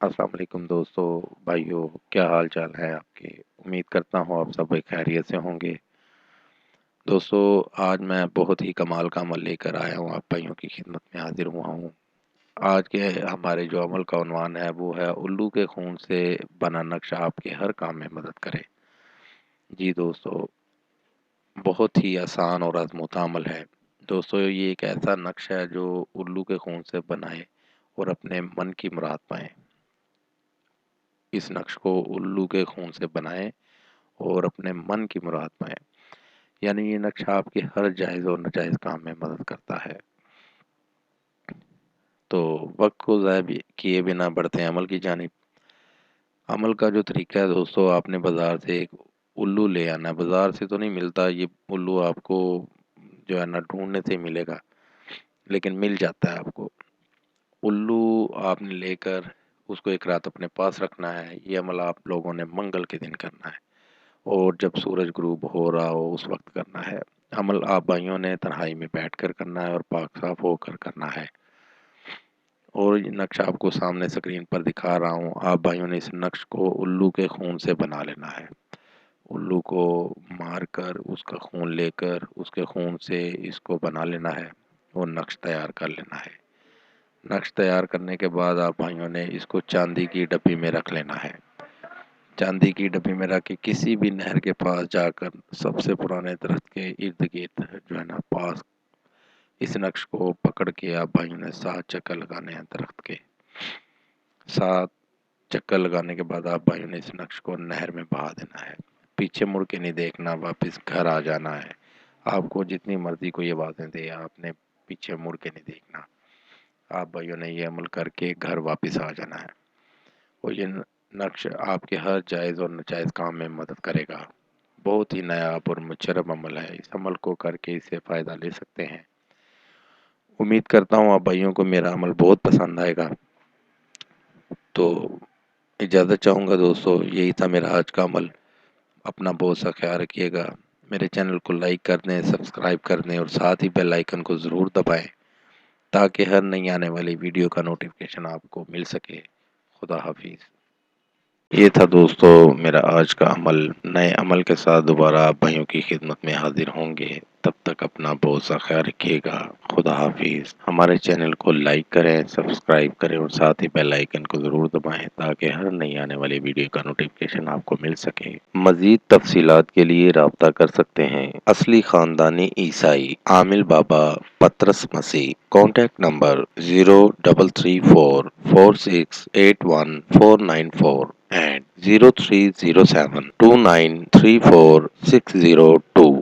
अस्सलाम वालेकुम दोस्तों, भाइयों, क्या हाल चाल है आपके। उम्मीद करता हूँ आप सब खैरियत से होंगे। दोस्तों, आज मैं बहुत ही कमाल का अमल लेकर आया हूँ, आप भाइयों की खिदमत में हाजिर हुआ हूँ। आज के हमारे जो अमल का उन्वान है वो है उल्लू के खून से बना नक्शा आपके हर काम में मदद करे। जी दोस्तों, बहुत ही आसान और आजमूदा अमल है। दोस्तों, ये एक ऐसा नक्शा है जो उल्लू के खून से बनाए और अपने मन की मुराद पाए। इस नक्श को उल्लू के खून से बनाएं और अपने मन की मुराद पाएं। यानी ये नक्शा आपके हर जायज़ और नाजायज़ काम में मदद करता है। तो वक्त को ज़ाया किए बिना बढ़ते हैं अमल की जानिब। अमल का जो तरीका है दोस्तों, आपने बाज़ार से एक उल्लू ले आना है। बाज़ार से तो नहीं मिलता ये उल्लू, आपको जो है ना ढूंढने से ही मिलेगा, लेकिन मिल जाता है आपको। उल्लू आपने लेकर उसको एक रात अपने पास रखना है। ये अमल आप लोगों ने मंगल के दिन करना है और जब सूरज गुरूब हो रहा हो उस वक्त करना है। अमल आप भाइयों ने तन्हाई में बैठकर करना है और पाक साफ होकर करना है। और ये नक्शा आपको सामने स्क्रीन पर दिखा रहा हूँ। आप भाइयों ने इस नक्श को उल्लू के खून से बना लेना है। उल्लू को मार कर उसका खून लेकर उसके खून से इसको बना लेना है और नक्श तैयार कर लेना है। नक्श तैयार करने के बाद आप भाइयों ने इसको चांदी की डब्बी में रख लेना है। चांदी की डब्बी में रख के किसी भी नहर के पास जाकर सबसे पुराने दरख्त के इर्द गिर्द जो है ना पास इस नक्श को पकड़ के आप भाइयों ने 7 चक्कर लगाने हैं दरख्त के। 7 चक्कर लगाने के बाद आप भाइयों ने इस नक्श को नहर में बहा देना है। पीछे मुड़ के नहीं देखना, वापस घर आ जाना है। आपको जितनी मर्जी कोई आवाज़ें दे, आपने पीछे मुड़ के नहीं देखना। आप भाइयों ने ये अमल करके घर वापस आ जाना है और ये नक्श आपके हर जायज़ और नाजायज़ काम में मदद करेगा। बहुत ही नायाब और मुजरब अमल है। इस अमल को करके इससे फ़ायदा ले सकते हैं। उम्मीद करता हूँ आप भाइयों को मेरा अमल बहुत पसंद आएगा। तो इजाज़त चाहूँगा दोस्तों, यही था मेरा आज का अमल। अपना बहुत सा ख्याल रखिएगा। मेरे चैनल को लाइक कर दें, सब्सक्राइब कर दें और साथ ही बेल आइकन को ज़रूर दबाएं ताकि हर नई आने वाली वीडियो का नोटिफिकेशन आपको मिल सके। खुदा हाफिज़। ये था दोस्तों मेरा आज का अमल। नए अमल के साथ दोबारा आप भाइयों की खिदमत में हाजिर होंगे। तब तक अपना बहुत सा ख्याल रखिएगा। खुदा हाफिज़। हमारे चैनल को लाइक करें, सब्सक्राइब करें और साथ ही बेल आइकन को ज़रूर दबाएं ताकि हर नई आने वाली वीडियो का नोटिफिकेशन आपको मिल सके। मज़ीद तफसीलात के लिए रब्ता कर सकते हैं। असली ख़ानदानी ईसाई आमिल बाबा पतरस मसीह। Contact number 0344681494 and 0307293460